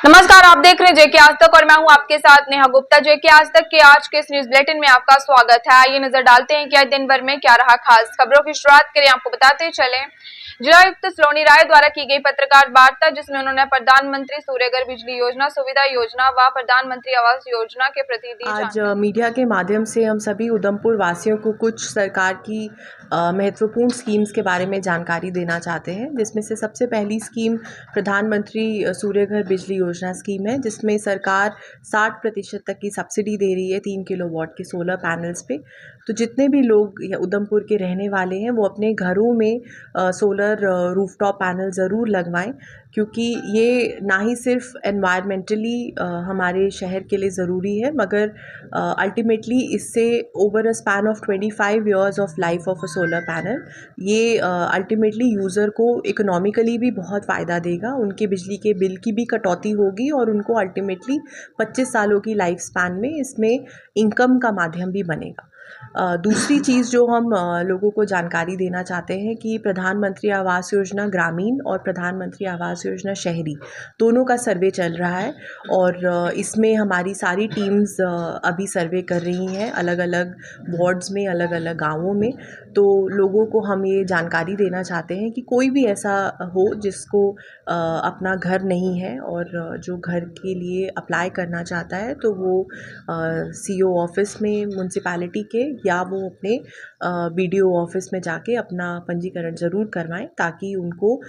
नमस्कार, आप देख रहे हैं जेके आज तक और मैं हूं आपके साथ नेहा गुप्ता। जेके आज तक के आज के इस न्यूज बुलेटिन में आपका स्वागत है। आइए नजर डालते हैं कि आज दिन भर में क्या रहा खास। खबरों की शुरुआत करें, आपको बताते चलें जिलायुक्त सलोनी राय द्वारा की गई पत्रकार वार्ता, जिसमें उन्होंने प्रधानमंत्री सूर्यघर बिजली योजना, सुविधा योजना व प्रधानमंत्री आवास योजना के प्रति दी आज मीडिया के माध्यम से हम सभी उधमपुर वासियों को कुछ सरकार की महत्वपूर्ण स्कीम्स के बारे में जानकारी देना चाहते हैं, जिसमें से सबसे पहली स्कीम प्रधानमंत्री सूर्यघर बिजली योजना स्कीम है, जिसमें सरकार 60% तक की सब्सिडी दे रही है 3 किलोवाट के सोलर पैनल्स पे। तो जितने भी लोग उधमपुर के रहने वाले हैं वो अपने घरों में सोलर रूफटॉप पैनल ज़रूर लगवाएं, क्योंकि ये ना ही सिर्फ एनवायरमेंटली हमारे शहर के लिए ज़रूरी है, मगर अल्टीमेटली इससे over a span of 25 years of life of a solar panel ये अल्टीमेटली यूज़र को इकोनॉमिकली भी बहुत फ़ायदा देगा। उनके बिजली के बिल की भी कटौती होगी और उनको अल्टीमेटली 25 सालों की लाइफ स्पैन में इसमें इनकम का माध्यम भी बनेगा। दूसरी चीज़ जो हम लोगों को जानकारी देना चाहते हैं कि प्रधानमंत्री आवास योजना ग्रामीण और प्रधानमंत्री आवास योजना शहरी दोनों का सर्वे चल रहा है, और इसमें हमारी सारी टीम्स अभी सर्वे कर रही हैं अलग अलग वार्ड्स में, अलग अलग गाँवों में। तो लोगों को हम ये जानकारी देना चाहते हैं कि कोई भी ऐसा हो जिसको अपना घर नहीं है और जो घर के लिए अप्लाई करना चाहता है, तो वो सीओ ऑफिस में म्यूनसिपैलिटी के या वो अपने बीडीओ ऑफिस में जाके अपना पंजीकरण ज़रूर करवाएं, ताकि उनको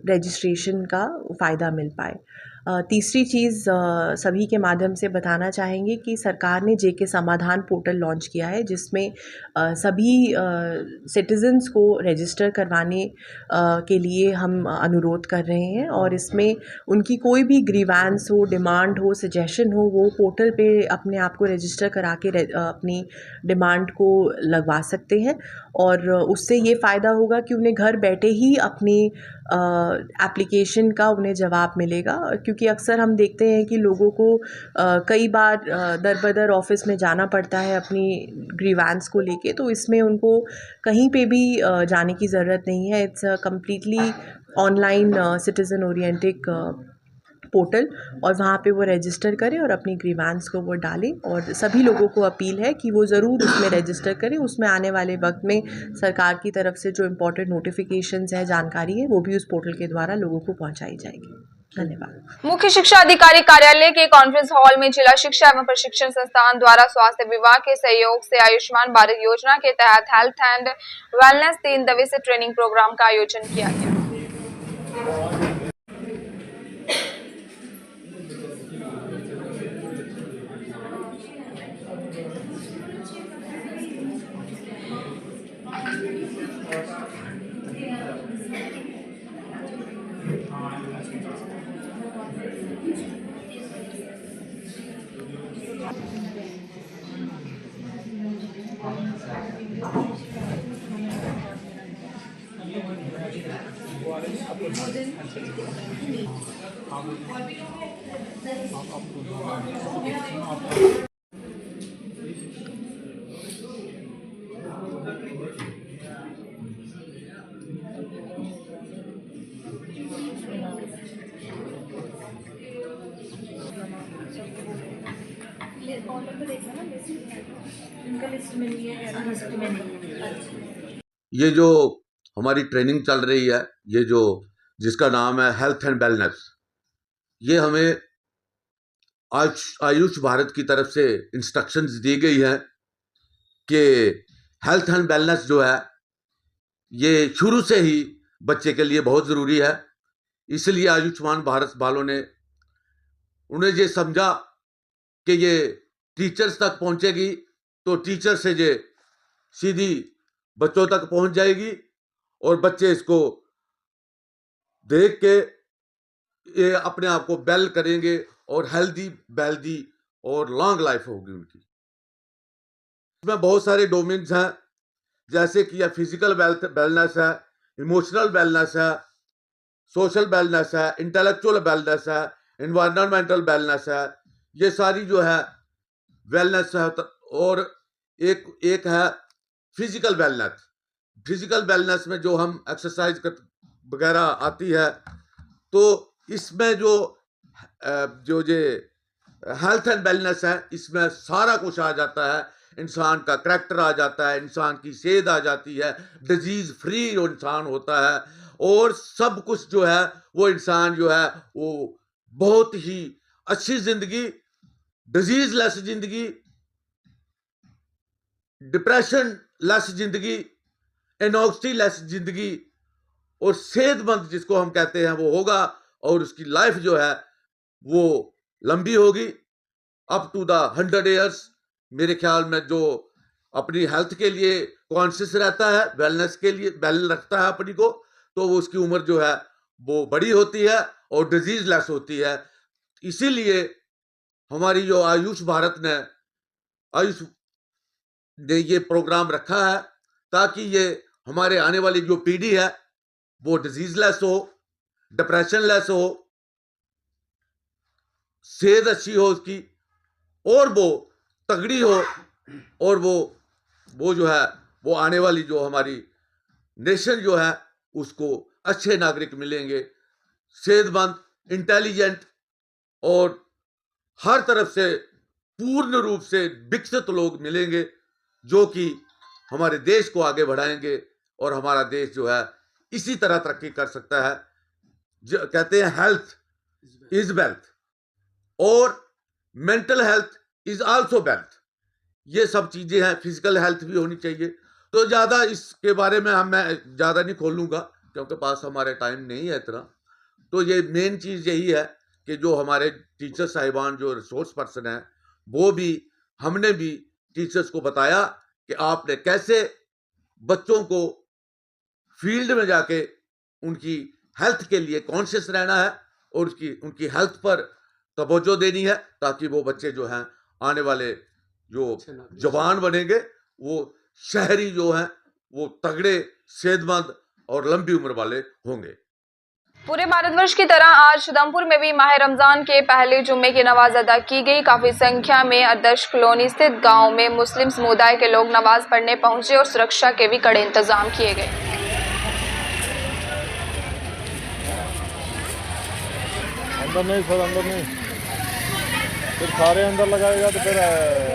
रजिस्ट्रेशन का फ़ायदा मिल पाए। तीसरी चीज़ सभी के माध्यम से बताना चाहेंगे कि सरकार ने जेके समाधान पोर्टल लॉन्च किया है, जिसमें सभी सिटीज़न्स को रजिस्टर करवाने के लिए हम अनुरोध कर रहे हैं, और इसमें उनकी कोई भी ग्रीवेंस हो, डिमांड हो, सजेशन हो, वो पोर्टल पे अपने आप को रजिस्टर करा के अपनी डिमांड को लगवा सकते हैं। और उससे ये फ़ायदा होगा कि उन्हें घर बैठे ही अपनी एप्लीकेशन का उन्हें जवाब मिलेगा, क्योंकि अक्सर हम देखते हैं कि लोगों को कई बार दर बदर ऑफिस में जाना पड़ता है अपनी ग्रीवेंस को लेके, तो इसमें उनको कहीं पे भी जाने की ज़रूरत नहीं है। It's completely online citizen oriented portal, और वहाँ पे वो रजिस्टर करें और अपनी ग्रीवेंस को वो डालें। और सभी लोगों को अपील है कि वो ज़रूर उसमें रजिस्टर करें। उसमें आने वाले वक्त में सरकार की तरफ से जो इम्पोर्टेंट नोटिफिकेशंस है, जानकारी है, वो भी उस पोर्टल के द्वारा लोगों को पहुँचाई जाएगी। धन्यवाद। मुख्य शिक्षा अधिकारी कार्यालय के कॉन्फ्रेंस हॉल में जिला शिक्षा एवं प्रशिक्षण संस्थान द्वारा स्वास्थ्य विभाग के सहयोग से आयुष्मान भारत योजना के तहत हेल्थ एंड वेलनेस 3 दिवसीय ट्रेनिंग प्रोग्राम का आयोजन किया गया। ये जो हमारी ट्रेनिंग चल रही है, ये जो जिसका नाम है हेल्थ एंड वेलनेस, ये हमें आयुष भारत की तरफ से इंस्ट्रक्शंस दी गई हैं कि हेल्थ एंड वेलनेस जो है ये शुरू से ही बच्चे के लिए बहुत ज़रूरी है। इसलिए आयुष्मान भारत वालों ने उन्हें ये समझा कि ये टीचर्स तक पहुंचेगी, तो टीचर से ये सीधी बच्चों तक पहुंच जाएगी और बच्चे इसको देख के ये अपने आप को वेल करेंगे और हेल्दी वेल्दी और लॉन्ग लाइफ होगी उनकी। इसमें बहुत सारे डोमेन्स हैं, जैसे कि यह फिजिकल वेलनेस है, इमोशनल वेलनेस है, सोशल वेलनेस है, इंटेलेक्चुअल वेलनेस है, एनवायरमेंटल वेलनेस है। ये सारी जो है वेलनेस है। और एक है फिजिकल वेलनेस। फिजिकल वेलनेस में जो हम एक्सरसाइज वगैरह आती है, तो इसमें जो जो ये हेल्थ एंड वेलनेस है, इसमें सारा कुछ आ जाता है। इंसान का करैक्टर आ जाता है, इंसान की सेहत आ जाती है, डिजीज फ्री इंसान होता है, और सब कुछ जो है वो इंसान जो है वो बहुत ही अच्छी जिंदगी, डिजीज लेस जिंदगी, डिप्रेशन लेस जिंदगी, एनोक्सिटी लेस जिंदगी और सेहतमंद जिसको हम कहते हैं वो होगा, और उसकी लाइफ जो है वो लंबी होगी अप टू द 100 ईयर्स। मेरे ख्याल में जो अपनी हेल्थ के लिए कॉन्शियस रहता है, वेलनेस के लिए वेल रखता है अपनी को, तो वो उसकी उम्र जो है वो बड़ी होती है और डिजीज लेस होती है। इसीलिए हमारी जो आयुष ने ये प्रोग्राम रखा है, ताकि ये हमारे आने वाली जो पीढ़ी है वो डिजीज लेस हो, डिप्रेशन लेस हो, सेहत अच्छी हो उसकी, और वो तगड़ी हो, और वो जो है वो आने वाली जो हमारी नेशन जो है उसको अच्छे नागरिक मिलेंगे, सेहतमंद, इंटेलिजेंट और हर तरफ से पूर्ण रूप से विकसित लोग मिलेंगे, जो कि हमारे देश को आगे बढ़ाएंगे, और हमारा देश जो है इसी तरह तरक्की कर सकता है। जो कहते हैं हेल्थ इज वेल्थ, और mental health is also wealth. ये सब चीजें हैं, फिजिकल हेल्थ भी होनी चाहिए। तो ज्यादा इसके बारे में मैं ज्यादा नहीं खोलूंगा, क्योंकि पास हमारे टाइम नहीं है इतना। तो ये मेन चीज यही है कि जो हमारे टीचर साहिबान जो रिसोर्स पर्सन हैं, वो भी, हमने भी टीचर्स को बताया कि आपने कैसे बच्चों को फील्ड में जाके उनकी हेल्थ के लिए कॉन्शियस रहना है, और उनकी हेल्थ पर तवज्जो देनी है, ताकि वो बच्चे जो हैं आने वाले जो जवान बनेंगे, वो शहरी जो हैं वो तगड़े, सेहतमंद और लंबी उम्र वाले होंगे। पूरे भारतवर्ष की तरह आज उधमपुर में भी माह रमजान के पहले जुम्मे की नमाज अदा की गई। काफी संख्या में आदर्श कॉलोनी स्थित गांव में मुस्लिम समुदाय के लोग नमाज पढ़ने पहुंचे और सुरक्षा के भी कड़े इंतजाम किए गए। अंदर नहीं सर, अंदर नहीं, फिर सारे अंदर लगाएगा तो फिर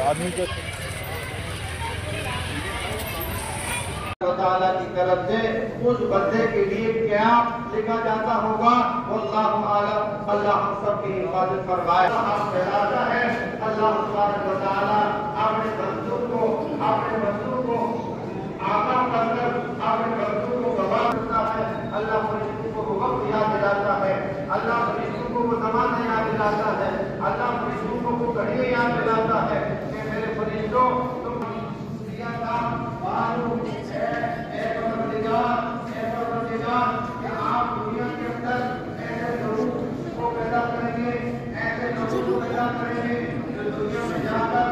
आदमी के ताला की तरफ से उस बंदे के लिए क्या लिखा जाता होगा, वल्लाहु आलम। अल्लाह हम सब की हिफाजत फरमाए। अल्लाह सुब्हानहू व तआला अपने बंदों को आका कर अपने बंदों को गवाह करता है। अल्लाह फरिश्तों को वक्त याद दिलाता है, अल्लाह फरिश्तों को वो ज़माना याद दिलाता है, अल्लाह फरिश्तों को वो घड़ियां याद दिलाता है कि मेरे फरिश्तों तुम दिया था मालूम आप दुनिया के अंदर ऐसे लोगों को पैदा करेंगे, ऐसे लोगों को पैदा करेंगे जो दुनिया में जाकर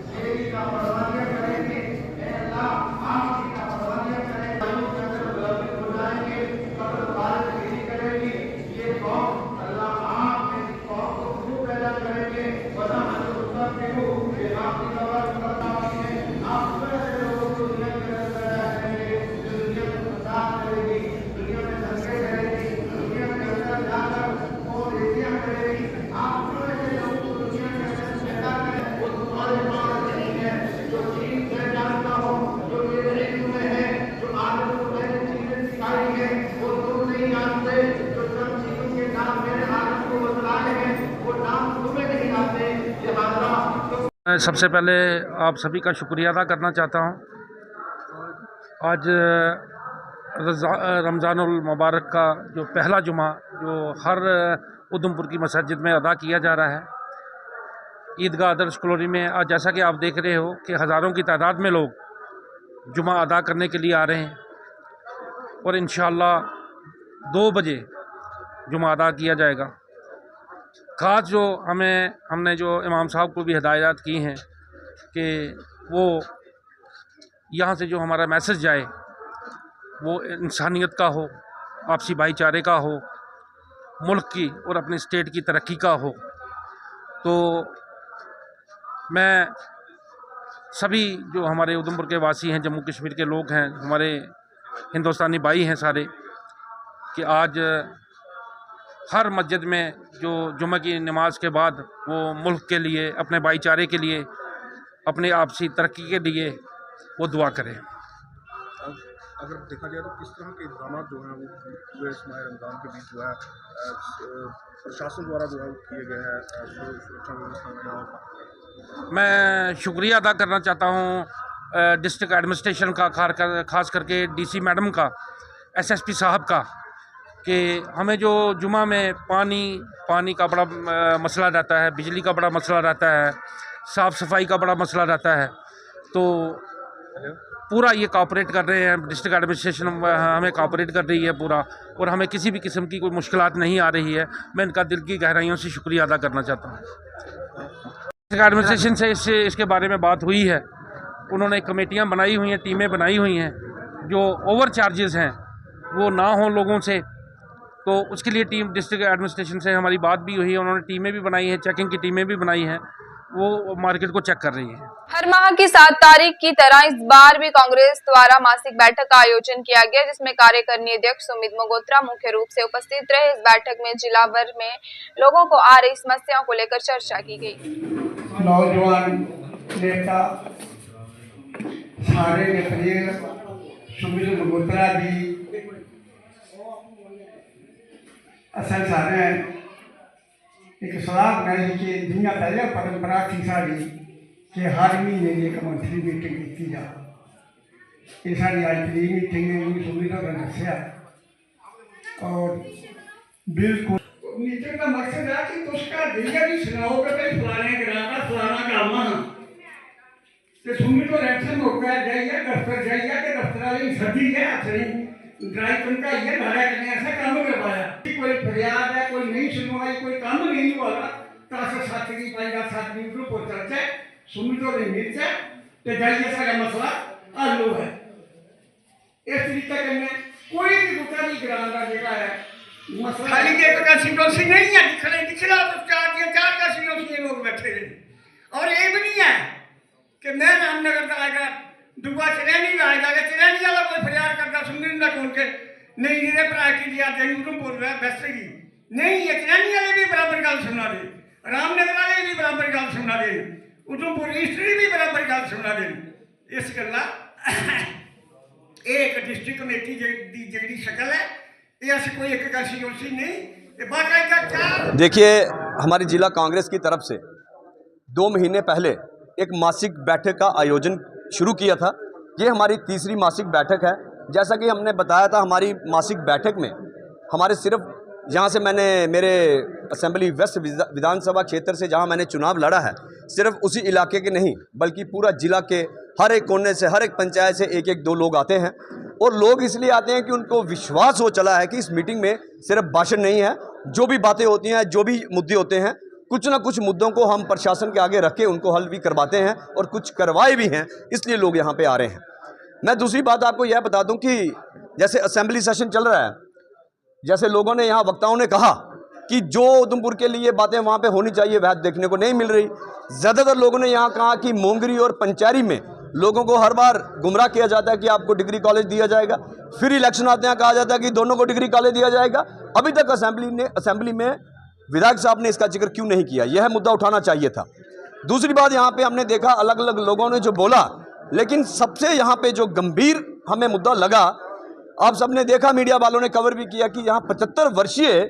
तेरी का परवानियां करेंगे। अल्लाह आपकी का परवानियां करेंगे, के अंदर गुलामी हो जाएंगे, कब्र भारत गिरी करेगी। ये कौम अल्लाह आप मेरी कौम को क्यों पैदा करेंगे, वरना उसका क्यों ये आपकी कब्र करता है। आप ऐसे लोगों को दुनिया के अंदर पैदा करेंगे जो दुनिया में फसाद करेगी, दुनिया में दंगे करेगी, दुनिया के अंदर जाकर और रेतियां करेगी। आप जो ऐसे लोगों को दुनिया के अंदर पैदा करें, वो तुम्हारे पास नहीं है। जो चीज मैं जानता हूँ, जो मेरे इल्म में है, जो आदत को मैंने चीजें सिखाई है, वो तुम नहीं जानते। जो सब चीजों के नाम मेरे आदत को बतलाए हैं, वो नाम तुम्हें नहीं आते। लिहाजा मैं सबसे पहले आप सभी का शुक्रिया अदा करना चाहता हूँ। आज रमज़ानुल मुबारक का जो पहला जुमा जो हर उधमपुर की मस्जिद में अदा किया जा रहा है ईदगाह आदर्श कॉलोनी में, आज जैसा कि आप देख रहे हो कि हज़ारों की तादाद में लोग जुमा अदा करने के लिए आ रहे हैं, और इंशाअल्लाह 2 बजे जुमा अदा किया जाएगा। ख़ास जो हमने जो इमाम साहब को भी हिदायत की हैं कि वो यहाँ से जो हमारा मैसेज जाए वो इंसानियत का हो, आपसी भाईचारे का हो, मुल्क की और अपनी स्टेट की तरक्की का हो। तो मैं सभी जो हमारे उधमपुर के वासी हैं, जम्मू कश्मीर के लोग हैं, हमारे हिंदुस्तानी भाई हैं सारे, कि आज हर मस्जिद में जो जुम्मे की नमाज के बाद वो मुल्क के लिए, अपने भाईचारे के लिए, अपनी आपसी तरक्की के लिए वो दुआ करें। अगर देखा जाए तो किस तरह के इक़दाम जो हैं वो पूरे इस माह रमज़ान के बीच जो है प्रशासन द्वारा जो है वो किए गए हैं, सुरक्षा व्यवस्था में? मैं शुक्रिया अदा करना चाहता हूँ डिस्ट्रिक्ट एडमिनिस्ट्रेशन का, खास करके डीसी मैडम का, एसएसपी साहब का, कि हमें जो जुमा में पानी का बड़ा मसला रहता है, बिजली का बड़ा मसला रहता है, साफ़ सफाई का बड़ा मसला रहता है, तो पूरा ये कॉपरेट कर रहे हैं। डिस्ट्रिक्ट एडमिनिस्ट्रेशन हमें कॉपरेट कर रही है पूरा, और हमें किसी भी किस्म की कोई मुश्किलात नहीं आ रही है। मैं इनका दिल की गहराइयों से शुक्रिया अदा करना चाहता हूँ। डिस्ट्रिक्ट एडमिनिस्ट्रेशन से इसके बारे में बात हुई है, उन्होंने कमेटियाँ बनाई हुई हैं, टीमें बनाई हुई हैं, जो ओवर चार्जेस हैं वो ना हों लोगों से, तो उसके लिए टीम डिस्ट्रिक्ट एडमिनिस्ट्रेशन से हमारी बात भी हुई है। उन्होंने टीमें भी बनाई हैं, चेकिंग की टीमें भी बनाई हैं, वो मार्केट को चेक कर रही है। हर माह की 7 तारीख की तरह इस बार भी कांग्रेस द्वारा मासिक बैठक का आयोजन किया गया, जिसमें कार्यकारिणी अध्यक्ष सुमित मगोत्रा मुख्य रूप से उपस्थित रहे। इस बैठक में जिला भर में लोगों को आ रही समस्याओं को लेकर चर्चा की गई। नौजवान नेता सारे ने सुमित मगोत्रा जी असल सारे एक सलाह बनाई कि जियां पहले परंपरा थी साड़ी कि हर महीने एक मंथली मीटिंग की जा, ये साड़ी आज 3 मीटिंग है, सुविधा का दसिया। और बिल्कुल मीटिंग का मकसद है कि तुसका दिया भी सुनाओ कि भाई फलाने ग्राहक का फलाना काम है, तो सुमित को इलेक्शन होकर जाइए, दफ्तर जाइए कि दफ्तर वाली सर्दी है असली ड्राइव उनका ये भरा करने ऐसा काम करवाया। कोई फरियाद है, कोई नहीं सुनवाई, कोई काम नहीं हुआ, तो साथी पाएगा साथी ग्रुप हो चर्चा सुमित और मिर्च है तो जाइए सारा मसला हल है। इस तरीके करने कोई भी दूसरा भी ग्राम का जगह है मसला खाली एक का सिरोसी नहीं है, दिखला तो 4 का सिरोसी लोग बैठे हैं। और ये भी नहीं है कि मैं रामनगर का आएगा दुआ चरैनी आएगा कि चरैनी वाला कोई फरियाद करता सुनने ना कौन के नहीं जी प्रायोरिटी दिया उधम बोल रहा है बेस्ट की नहीं, ये चरैनी वाले भी बराबर गल सुना दे, रामनगर वाले भी बराबर गल सुना दे, उधमपुर ईस्टरी भी बराबर गल सुना दे। इस गल्ला एक डिस्ट्रिक्ट कमेटी जी शक्ल है, ये ऐसी कोई एक सिरोसी नहीं, बाकायदा 4। देखिए, हमारी जिला कांग्रेस की तरफ से 2 महीने पहले एक मासिक बैठक का आयोजन शुरू किया था। ये हमारी 3री मासिक बैठक है। जैसा कि हमने बताया था, हमारी मासिक बैठक में हमारे सिर्फ यहाँ से मैंने मेरे असेंबली वेस्ट विधानसभा क्षेत्र से जहाँ मैंने चुनाव लड़ा है, सिर्फ उसी इलाके के नहीं बल्कि पूरा जिला के हर एक कोने से, हर एक पंचायत से 1-1-2 लोग आते हैं। और लोग इसलिए आते हैं कि उनको विश्वास हो चला है कि इस मीटिंग में सिर्फ भाषण नहीं है, जो भी बातें होती हैं, जो भी मुद्दे होते हैं, कुछ ना कुछ मुद्दों को हम प्रशासन के आगे रख के उनको हल भी करवाते हैं और कुछ करवाए भी हैं, इसलिए लोग यहाँ पे आ रहे हैं। मैं दूसरी बात आपको यह बता दूं कि जैसे असेंबली सेशन चल रहा है, जैसे लोगों ने यहाँ वक्ताओं ने कहा कि जो उधमपुर के लिए बातें वहाँ पे होनी चाहिए वह देखने को नहीं मिल रही। ज़्यादातर लोगों ने यहाँ कहा कि मोंगरी और पंचारी में लोगों को हर बार गुमराह किया जाता है कि आपको डिग्री कॉलेज दिया जाएगा, फिर इलेक्शन आते हैं कहा जाता है कि दोनों को डिग्री कॉलेज दिया जाएगा। अभी तक असेंबली में विधायक साहब ने इसका जिक्र क्यों नहीं किया? यह मुद्दा उठाना चाहिए था। दूसरी बात, यहाँ पे हमने देखा अलग अलग लोगों ने जो बोला, लेकिन सबसे यहाँ पे जो गंभीर हमें मुद्दा लगा, आप सबने देखा, मीडिया वालों ने कवर भी किया कि यहाँ 75 वर्षीय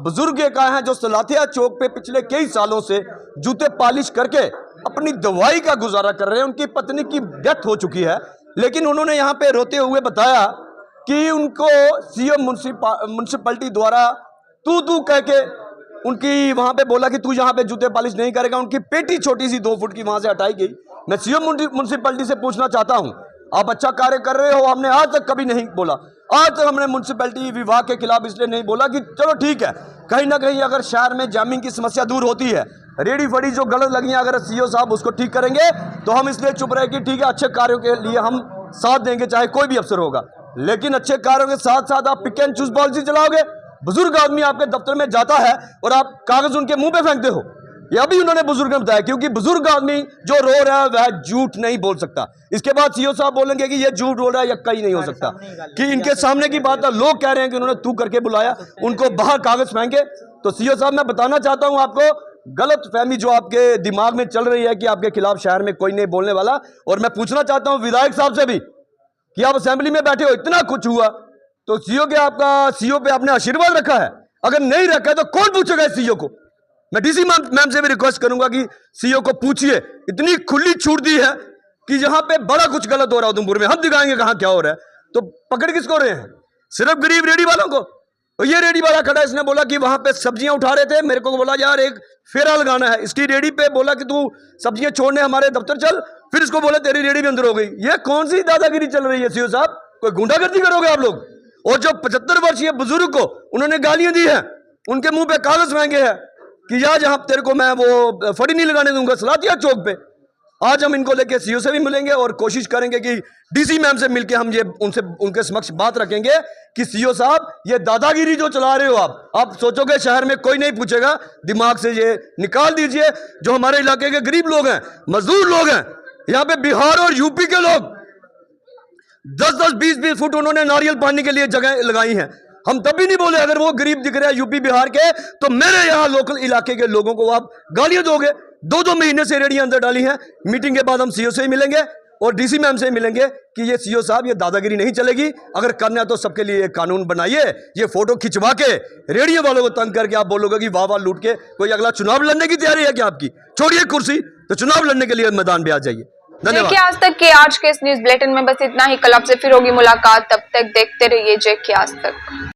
बुजुर्ग एक आए हैं जो सलाथिया चौक पे पिछले कई सालों से जूते पॉलिश करके अपनी दवाई का गुजारा कर रहे हैं। उनकी पत्नी की डेथ हो चुकी है, लेकिन उन्होंने यहाँ पे रोते हुए बताया कि उनको सीएम म्युनिसिपैलिटी द्वारा तू कह के उनकी वहाँ पे बोला कि तू यहाँ पे जूते पॉलिश नहीं करेगा। उनकी पेटी छोटी सी 2 फुट की वहाँ से हटाई गई। मैं सीएम म्युनिसिपैलिटी से पूछना चाहता हूँ, आप अच्छा कार्य कर रहे हो, हमने आज तक कभी नहीं बोला, आज तक हमने म्युनिसिपैलिटी विभाग के खिलाफ इसलिए नहीं बोला कि चलो ठीक है, कहीं ना कहीं अगर शहर में जामिंग की समस्या दूर होती है, रेडी फड़ी जो गलत लगी है, अगर सीओ साहब उसको ठीक करेंगे तो हम इसलिए चुप रहे कि ठीक है, अच्छे कार्यों के लिए हम साथ देंगे, चाहे कोई भी अफसर होगा। लेकिन अच्छे कार्यों के साथ साथ आप पिक एंड चूज पॉलिसी चलाओगे। बुजुर्ग आदमी आपके दफ्तर में जाता है और आप कागज उनके मुंह पे फेंकते हो, ये अभी उन्होंने बुजुर्ग ने बताया, क्योंकि बुजुर्ग आदमी जो रो रहा है वह झूठ नहीं बोल सकता। इसके बाद सीओ साहब बोलेंगे कि ये झूठ बोल रहा है या कहीं नहीं हो सकता, कि इनके सामने की बात है। लोग कह रहे हैं कि उन्होंने तू करके बुलाया, उनको बाहर कागज फेंके। तो सीओ साहब मैं बताना चाहता हूं आपको, गलत फहमी जो आपके दिमाग में चल रही है कि आपके खिलाफ शहर में कोई नहीं बोलने वाला। और मैं पूछना चाहता हूं विधायक साहब से भी कि आप असेंबली में बैठे हो, इतना कुछ हुआ तो सीओ पे आपने आशीर्वाद रखा है? अगर नहीं रखा है तो कौन पूछेगा सीओ को? मैं डीसी मैम से भी रिक्वेस्ट करूंगा कि सीओ को पूछिए। इतनी खुली छूट दी है कि जहां पे बड़ा कुछ गलत हो रहा है उधमपुर में, हम दिखाएंगे कहां क्या हो रहा है। तो पकड़ किसको रहे हैं? सिर्फ गरीब रेडी वालों को। और ये रेडी वाला खड़ा, इसने बोला कि वहां पे सब्जियां उठा रहे थे, मेरे को बोला यार एक फेरा लगाना है। इसकी रेडी पे बोला कि तू सब्जियां छोड़ने हमारे दफ्तर चल, फिर इसको बोला तेरी रेडी भी अंदर हो गई। ये कौन सी दादागिरी चल रही है सीओ साहब? कोई गुंडागर्दी करोगे आप लोग? और जो 75 वर्षीय बुजुर्ग को उन्होंने गालियां दी है, उनके मुंह पे कागज फेंके हैं कि यार जहां तेरे को मैं वो फटी नहीं लगाने दूंगा सलातिया चौक पे। आज हम इनको लेके सीओ से भी मिलेंगे और कोशिश करेंगे कि डीसी मैम से मिलके हम ये उनके समक्ष बात रखेंगे कि सीओ साहब ये दादागिरी जो चला रहे हो आप सोचोगे शहर में कोई नहीं पूछेगा, दिमाग से ये निकाल दीजिए। जो हमारे इलाके के गरीब लोग हैं, मजदूर लोग हैं, यहाँ पे बिहार और यूपी के लोग 10-10, 20-20 फुट उन्होंने नारियल पानी के लिए जगह लगाई है। हम तब भी नहीं बोले अगर वो गरीब दिख रहे हैं यूपी बिहार के, तो मेरे यहाँ लोकल इलाके के लोगों को आप गालियां दोगे। 2-2 महीने से रेडियां अंदर डाली हैं। मीटिंग के बाद हम सीओ से ही मिलेंगे और डीसी मैम से मिलेंगे कि ये सीओ साहब ये दादागिरी नहीं चलेगी। अगर करना है तो सबके लिए एक कानून बनाइए। ये फोटो खिंचवा के रेडियो वालों को तंग करके आप बोलोगे कि वाह वाह लूट के कोई अगला चुनाव लड़ने की तैयारी है क्या आपकी? छोड़िए कुर्सी, तो चुनाव लड़ने के लिए मैदान पे आ जाइए। धन्यवाद। देखिए आज तक के आज के इस न्यूज बुलेटिन में बस इतना ही। कल आपसे फिर होगी मुलाकात, तब तक देखते रहिए JK आज तक।